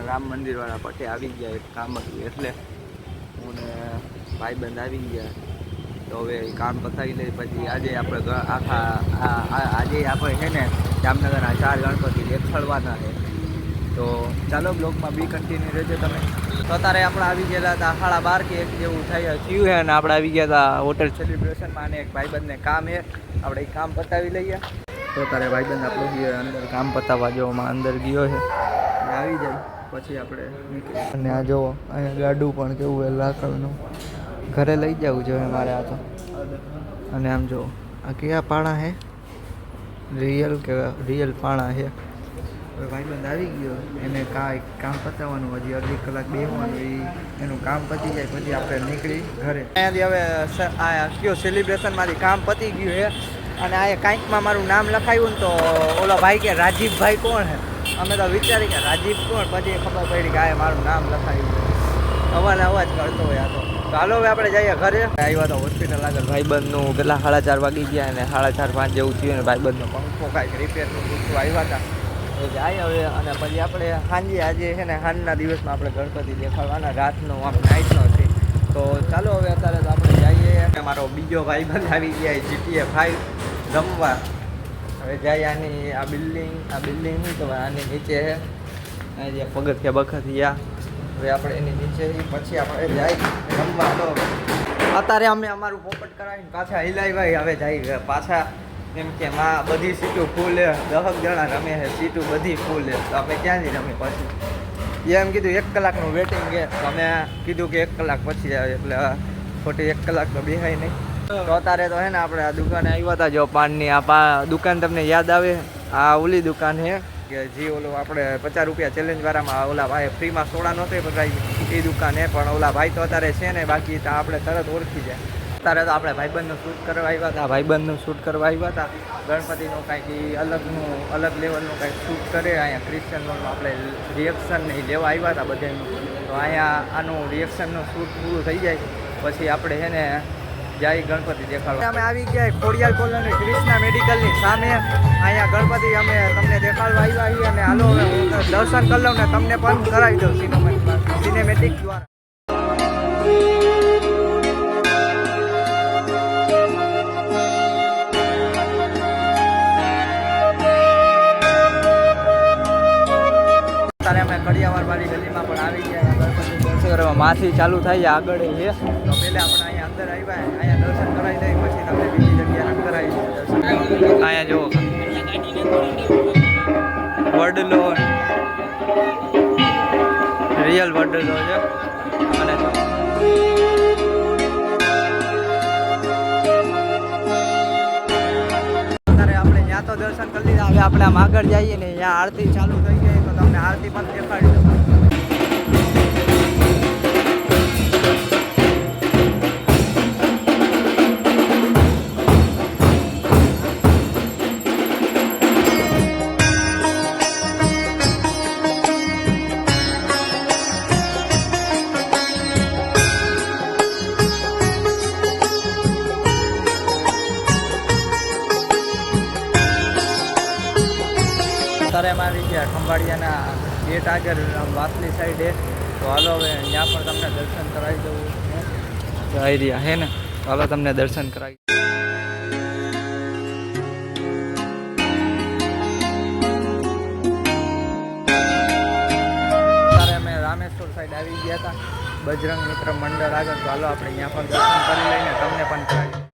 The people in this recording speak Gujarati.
રામ મંદિરવાળા પટે આવી ગયા, એક કામ હતું એટલે હું ને ભાઈબંધ આવી ગયા. તો હવે કામ પતાવી લઈ પછી આજે આપણે આજે આપણે છે ને જામનગરના 4 ગણપતિ દેખાડવાના છે. તો ચાલો બ્લોગમાં બી કન્ટિન્યુ રહેજો તમે. તો અત્યારે આપણે આવી ગયા હતા 12:30 કે 1 જેવું થયું છે અને આપણે આવી ગયા હતા હોટલ સેલિબ્રેશનમાં અને એક ભાઈબંધને કામ છે, આપણે એ કામ પતાવી લઈએ. તો તારે ભાઈબંધ આપણો ગયો અંદર કામ પતાવવા જોવામાં અંદર ગયો છે, આવી જાય પછી આપણે નીકળી. અને આ જુઓ અહીંયા ગાડું પણ કેવું છે લાકડનું, ઘરે લઈ જવું જોઈએ મારે આ તો. અને આમ જુઓ આ કયા પાણા છે, રિયલ પાણા છે. હવે ભાઈબંધ આવી ગયો, એને કામ પતાવવાનું, હજી અડધી કલાક બેસવાનું, એનું કામ પતી જાય પછી આપણે નીકળી ઘરે. અહીંયાથી હવે આ કયો સેલિબ્રેશનમાંથી કામ પતી ગયું છે અને આ કાંઈકમાં મારું નામ લખાયું ને તો ઓલો ભાઈ કે રાજીવભાઈ કોણ છે, અમે તો વિચારી કે રાજીવ કોણ, પછી ખબર પડી કે આ મારું નામ લખાયું. અવાજ કરતો હોય આ તો. ચાલો હવે આપણે જઈએ ઘરે. આવ્યા તો હોસ્પિટલ આગળ ભાઈબંધનું કેટલા 4:30 વાગી ગયા અને 4:30-5 જેવું થયું ને ભાઈબંધનો પંખો કાંઈક રિપેરનું પૂછવું આવ્યા હતા. તો જાય હવે અને પછી આપણે સાંજે આજે છે ને સાંજના દિવસમાં આપણે ગણપતિ દેખાડવાના, રાતનો આમ નાઇટનો છે. તો ચાલો હવે અત્યારે તો આપણે જઈએ. મારો બીજો ભાઈબંધ આવી ગયા GTA 5 રમવા. હવે જાય આની આ બિલ્ડિંગ નહીં તો આની નીચે છે, અહીં જે પગથિયા હવે આપણે એની નીચે પછી આપણે જાય રમવા. તો અત્યારે અમે અમારું પોપટ કરાવીને પાછા હિલાવ્યા, હવે જાય પાછા. એમ કે માં બધી સીટું ફૂલ છે, 10 જણા રમે છે, સીટું બધી ફૂલ છે, તો આપણે ક્યાંથી રમીએ પછી. એમ કીધું 1 કલાકનું વેટિંગ છે, તો અમે કીધું કે 1 કલાક પછી આવે, એટલે ખોટી 1 કલાક તો બેહાય નહીં. તો અત્યારે તો હે ને આપણે આ દુકાને આવ્યા હતા, જો પાનની આ દુકાન તમને યાદ આવે, આ ઓલી દુકાન છે કે જે ઓલો આપણે 50 રૂપિયા ચેલેન્જવાળામાં ઓલા ભાઈ ફ્રીમાં સોડા નહોતી પકડાવી, એ દુકાન છે. પણ ઓલા ભાઈ તો અત્યારે છે ને, બાકી તો આપણે તરત ઓળખી જાય. અત્યારે તો આપણે ભાઈબંધનું શૂટ કરવા આવ્યા હતા, ગણપતિનું કાંઈક અલગ લેવલનું કાંઈક શૂટ કરે. અહીંયા ક્રિશ્ચન લોનમાં આપણે રિએક્શન નહીં લેવા આવ્યા હતા બધાનું. તો અહીંયા આનું રિએક્શનનું શૂટ પૂરું થઈ જાય પછી આપણે છે ને જાય ગણપતિ દેખાડવા. અમે આવી ગયા ખોડિયાર કોલોની ક્રિષ્ના મેડિકલની સામે. અહીંયા ગણપતિ અમે તમને દેખાડવા આવ્યા છીએ અને હાલો હવે હું દર્શન કરી લઉં ને તમને પણ કરાવી દઉં સિનેમેટિક દ્વારા. અત્યારે અમે કડિયાવાળવાળી ગલીમાં પણ આવી ગયા ગણપતિ દર્શન કરવા. માથી ચાલુ થાય આગળ છે, તો પહેલાં આપણે અહીંયા અંદર આવ્યા, અહીંયા દર્શન કરાવી દઈએ પછી તમને બીજી જગ્યાએ કરાવી દઈએ દર્શન. અહીંયા જુઓ વડલો, રિયલ વડલો છે. અને અત્યારે આપણે ત્યાં તો દર્શન કરી લીધા, હવે આપણે આમ આગળ જઈએ ને ત્યાં આરતી ચાલુ થઈ ગઈ, તો તમને આરતી પણ દેખાડી દઉં. અત્યારે અમારી ગયા ખંભાળિયાના ગેટ આગળ વાસલી સાઈડે. તો હાલો હવે ત્યાં પણ તમને દર્શન કરાવી દઉં. આવી રહ્યા હે ને, હાલો તમને દર્શન કરાવી. અત્યારે અમે રામેશ્વર સાઈડ આવી ગયા હતા બજરંગ મિત્ર મંડળ આગળ. તો હાલો આપણે ત્યાં પણ દર્શન કરી લઈને તમને પણ કરાવી.